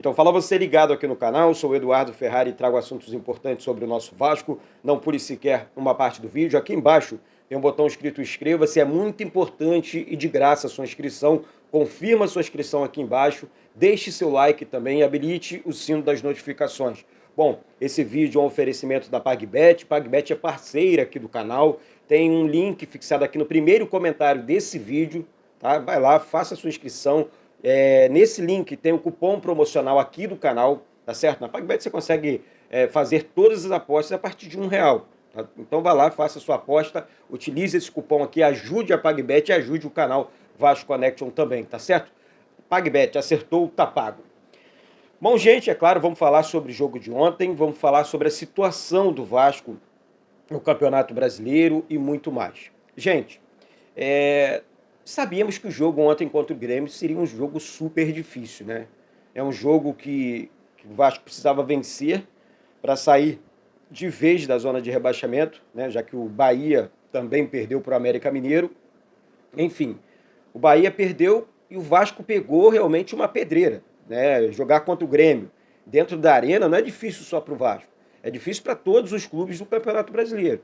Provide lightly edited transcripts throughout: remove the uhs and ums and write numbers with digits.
Então, fala você ligado aqui no canal, sou o Eduardo Ferrari e trago assuntos importantes sobre o nosso Vasco. Não pule sequer uma parte do vídeo. Aqui embaixo tem um botão escrito inscreva-se, é muito importante e de graça a sua inscrição. Confirma a sua inscrição aqui embaixo, deixe seu like também e habilite o sino das notificações. Bom, esse vídeo é um oferecimento da PagBet. PagBet é parceira aqui do canal. Tem um link fixado aqui no primeiro comentário desse vídeo, tá? Vai lá, faça a sua inscrição. Nesse link tem o cupom promocional aqui do canal, tá certo? Na PagBet você consegue fazer todas as apostas a partir de R$1. Tá? Então vá lá, faça a sua aposta, utilize esse cupom aqui, ajude a PagBet e ajude o canal Vasco Connection também, tá certo? PagBet, acertou, tá pago. Bom, gente, é claro, vamos falar sobre o jogo de ontem, vamos falar sobre a situação do Vasco no Campeonato Brasileiro e muito mais. Gente, sabíamos que o jogo ontem contra o Grêmio seria um jogo super difícil, né? É um jogo que o Vasco precisava vencer para sair de vez da zona de rebaixamento, né? Já que o Bahia também perdeu para o América Mineiro. Enfim, o Bahia perdeu e o Vasco pegou realmente uma pedreira, né? Jogar contra o Grêmio dentro da arena não é difícil só para o Vasco, é difícil para todos os clubes do Campeonato Brasileiro,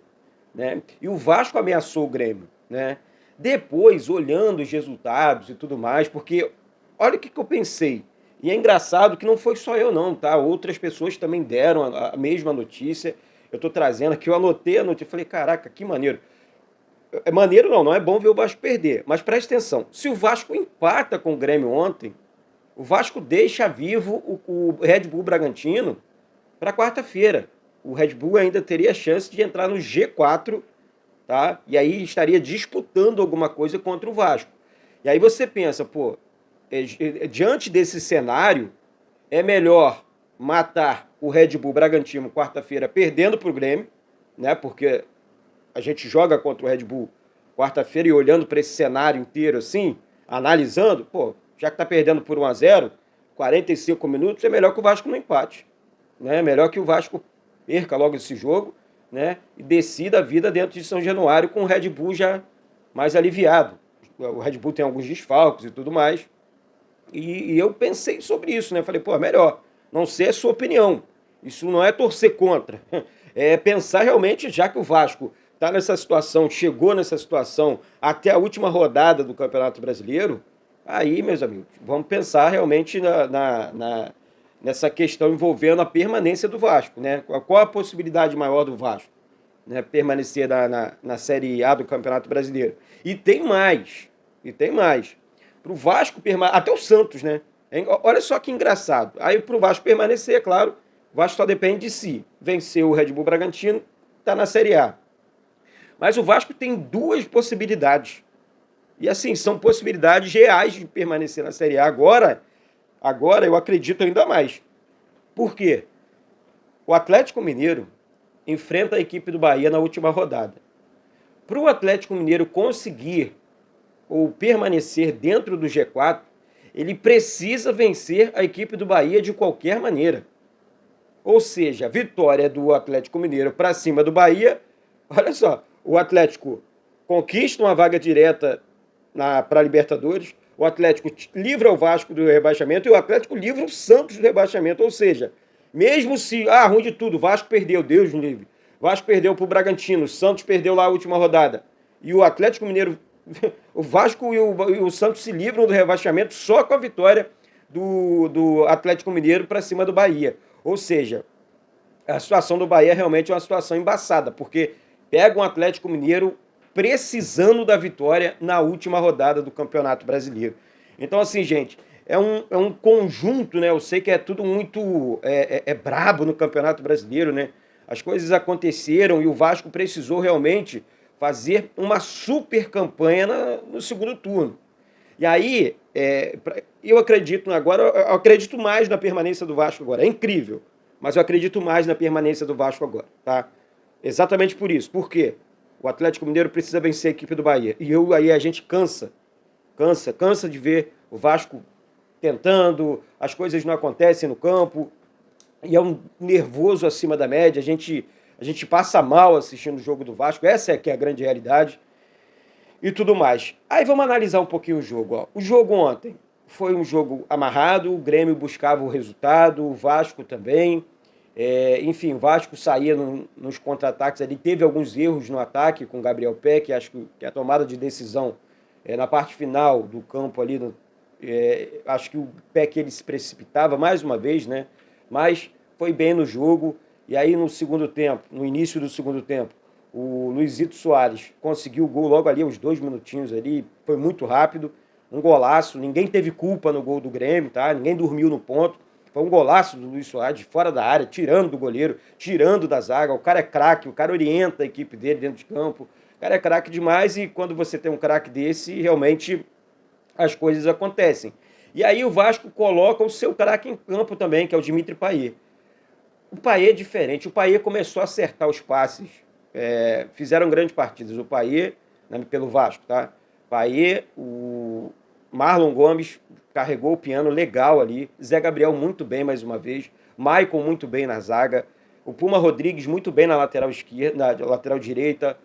né? E o Vasco ameaçou o Grêmio, né? Depois, olhando os resultados e tudo mais, porque olha o que eu pensei. E é engraçado que não foi só eu não, tá? Outras pessoas também deram a mesma notícia. Eu tô trazendo aqui, eu anotei a notícia, falei, caraca, que maneiro. É maneiro não é bom ver o Vasco perder. Mas presta atenção, se o Vasco empata com o Grêmio ontem, o Vasco deixa vivo o Red Bull Bragantino para quarta-feira. O Red Bull ainda teria chance de entrar no G4, tá? E aí estaria disputando alguma coisa contra o Vasco. E aí você pensa, pô, diante desse cenário, é melhor matar o Red Bull Bragantino quarta-feira perdendo para o Grêmio, né? Porque a gente joga contra o Red Bull quarta-feira e olhando para esse cenário inteiro assim, analisando, pô, já que tá perdendo por 1-0, 45 minutos, é melhor que o Vasco não empate, né? É melhor que o Vasco perca logo esse jogo, né? E decida a vida dentro de São Januário com o Red Bull já mais aliviado. O Red Bull tem alguns desfalques e tudo mais. E eu pensei sobre isso, né? Falei, pô, melhor. Não sei a sua opinião. Isso não é torcer contra. É pensar realmente, já que o Vasco está nessa situação, chegou nessa situação até a última rodada do Campeonato Brasileiro, aí, meus amigos, vamos pensar realmente nessa questão envolvendo a permanência do Vasco, né? Qual a possibilidade maior do Vasco, né, permanecer na Série A do Campeonato Brasileiro? E tem mais, Para o Vasco permanecer, até o Santos, né? Olha só que engraçado. Aí para o Vasco permanecer, é claro, o Vasco só depende de si. Venceu o Red Bull Bragantino, está na Série A. Mas o Vasco tem duas possibilidades. E assim, são possibilidades reais de permanecer na Série A. Agora eu acredito ainda mais. Por quê? O Atlético Mineiro enfrenta a equipe do Bahia na última rodada. Para o Atlético Mineiro conseguir ou permanecer dentro do G4, ele precisa vencer a equipe do Bahia de qualquer maneira. Ou seja, a vitória do Atlético Mineiro para cima do Bahia, olha só, o Atlético conquista uma vaga direta para a Libertadores, o Atlético livra o Vasco do rebaixamento e o Atlético livra o Santos do rebaixamento. Ou seja, mesmo se, ruim de tudo, o Vasco perdeu, Deus me livre, o Vasco perdeu para o Bragantino, o Santos perdeu lá a última rodada, e o Atlético Mineiro, o Vasco e o Santos se livram do rebaixamento só com a vitória do Atlético Mineiro para cima do Bahia. Ou seja, a situação do Bahia realmente é uma situação embaçada, porque pega um Atlético Mineiro precisando da vitória na última rodada do Campeonato Brasileiro. Então, assim, gente, é um conjunto, né? Eu sei que é tudo muito brabo no Campeonato Brasileiro, né? As coisas aconteceram e o Vasco precisou realmente fazer uma super campanha no segundo turno. E aí, eu acredito mais na permanência do Vasco agora. É incrível, mas eu acredito mais na permanência do Vasco agora, tá? Exatamente por isso. Por quê? O Atlético Mineiro precisa vencer a equipe do Bahia. E aí a gente cansa de ver o Vasco tentando, as coisas não acontecem no campo, e é um nervoso acima da média, a gente passa mal assistindo o jogo do Vasco, essa é que é a grande realidade, e tudo mais. Aí vamos analisar um pouquinho o jogo. Ó. O jogo ontem foi um jogo amarrado, o Grêmio buscava o resultado, o Vasco também. Enfim, o Vasco saía nos contra-ataques ali, teve alguns erros no ataque com o Gabriel Peck, acho que a tomada de decisão na parte final do campo ali, acho que o Peck ele se precipitava mais uma vez, né? Mas foi bem no jogo. E aí no segundo tempo, no início do segundo tempo, o Luizito Soares conseguiu o gol logo ali, uns 2 minutinhos ali, foi muito rápido, um golaço, ninguém teve culpa no gol do Grêmio, tá? Ninguém dormiu no ponto. Foi um golaço do Luiz Soares, de fora da área, tirando do goleiro, tirando da zaga. O cara é craque, o cara orienta a equipe dele dentro de campo. O cara é craque demais e quando você tem um craque desse, realmente as coisas acontecem. E aí o Vasco coloca o seu craque em campo também, que é o Dimitri Payet. O Payet é diferente, o Payet começou a acertar os passes, fizeram grandes partidas. O Payet, pelo Vasco, tá? Payet, o Marlon Gomes carregou o piano legal ali, Zé Gabriel muito bem mais uma vez, Maicon muito bem na zaga, o Puma Rodrigues muito bem na lateral esquerda, na lateral direita,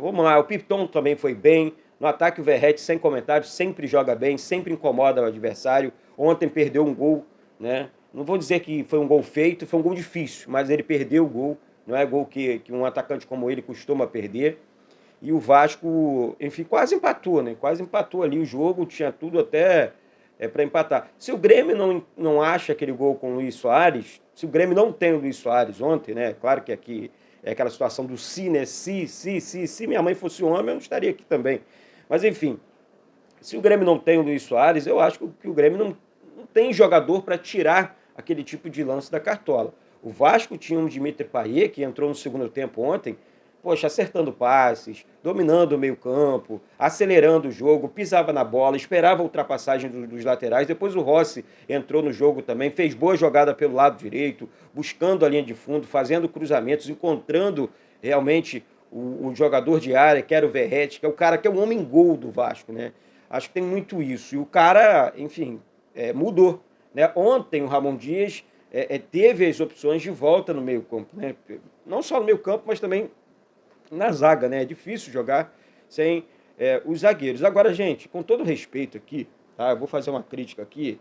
vamos lá, o Piton também foi bem, no ataque o Verratti sem comentários, sempre joga bem, sempre incomoda o adversário, ontem perdeu um gol, né? Não vou dizer que foi um gol feito, foi um gol difícil, mas ele perdeu o gol, não é gol que um atacante como ele costuma perder. E o Vasco, enfim, quase empatou, né? Quase empatou ali o jogo, tinha tudo até para empatar. Se o Grêmio não acha aquele gol com o Luiz Soares, se o Grêmio não tem o Luiz Soares ontem, né? Claro que aqui é aquela situação do se, né? Se minha mãe fosse homem, eu não estaria aqui também. Mas, enfim, se o Grêmio não tem o Luiz Soares, eu acho que o Grêmio não tem jogador para tirar aquele tipo de lance da cartola. O Vasco tinha um Dimitri Payet, que entrou no segundo tempo ontem, poxa, acertando passes, dominando o meio-campo, acelerando o jogo, pisava na bola, esperava a ultrapassagem dos laterais. Depois o Rossi entrou no jogo também, fez boa jogada pelo lado direito, buscando a linha de fundo, fazendo cruzamentos, encontrando realmente o jogador de área, que era o Verratti, que é o cara que é o homem-gol do Vasco, né? Acho que tem muito isso. E o cara, enfim, mudou, né? Ontem o Ramon Dias teve as opções de volta no meio-campo, né? Não só no meio-campo, mas também na zaga, né? É difícil jogar sem os zagueiros. Agora, gente, com todo respeito aqui, tá? Eu vou fazer uma crítica aqui.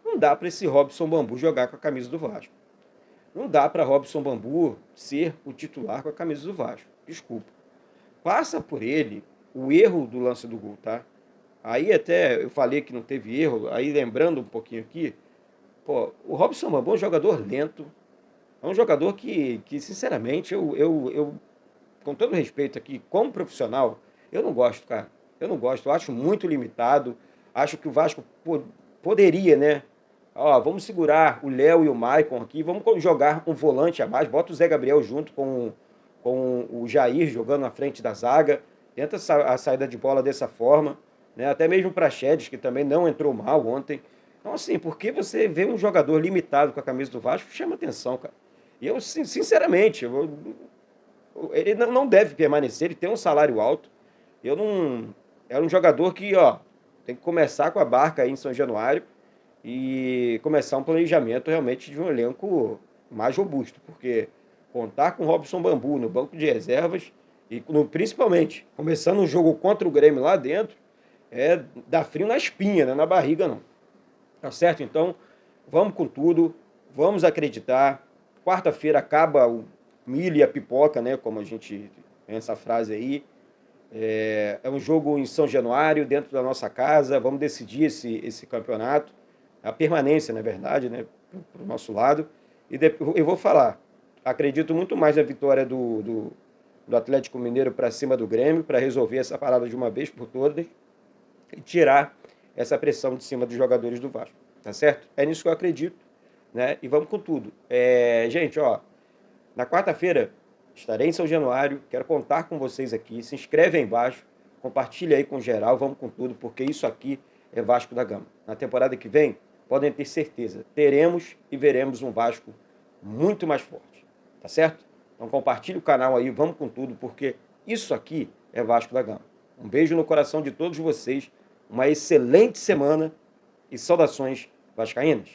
Não dá para esse Robson Bambu jogar com a camisa do Vasco. Não dá para Robson Bambu ser o titular com a camisa do Vasco. Desculpa. Passa por ele o erro do lance do gol, tá? Aí até eu falei que não teve erro, aí lembrando um pouquinho aqui, pô, o Robson Bambu é um jogador lento, é um jogador que sinceramente, eu com todo respeito aqui, como profissional, eu não gosto, cara. Eu não gosto, eu acho muito limitado. Acho que o Vasco poderia, né? Ó, vamos segurar o Léo e o Maicon aqui, vamos jogar um volante a mais, bota o Zé Gabriel junto com o Jair jogando na frente da zaga, tenta a saída de bola dessa forma, né? Até mesmo o Praxedes, que também não entrou mal ontem. Então, assim, porque você vê um jogador limitado com a camisa do Vasco, chama atenção, cara. E eu, sinceramente, ele não deve permanecer, ele tem um salário alto. Eu não. É um jogador que, ó, tem que começar com a barca aí em São Januário e começar um planejamento realmente de um elenco mais robusto, porque contar com o Robson Bambu no banco de reservas e principalmente começando um jogo contra o Grêmio lá dentro, dá frio na espinha, né? Na barriga não. Tá certo? Então, vamos com tudo, vamos acreditar. Quarta-feira acaba o milho e a pipoca, né? Como a gente tem essa frase aí. É um jogo em São Januário, dentro da nossa casa. Vamos decidir esse campeonato. A permanência, na verdade, né? Para o nosso lado. E eu vou falar. Acredito muito mais na vitória do Atlético Mineiro para cima do Grêmio, para resolver essa parada de uma vez por todas e tirar essa pressão de cima dos jogadores do Vasco. Tá certo? É nisso que eu acredito, né? E vamos com tudo. Gente, ó, na quarta-feira estarei em São Januário, quero contar com vocês aqui. Se inscreve aí embaixo, compartilha aí com geral, vamos com tudo, porque isso aqui é Vasco da Gama. Na temporada que vem, podem ter certeza, teremos e veremos um Vasco muito mais forte, tá certo? Então compartilha o canal aí, vamos com tudo, porque isso aqui é Vasco da Gama. Um beijo no coração de todos vocês, uma excelente semana e saudações vascaínas.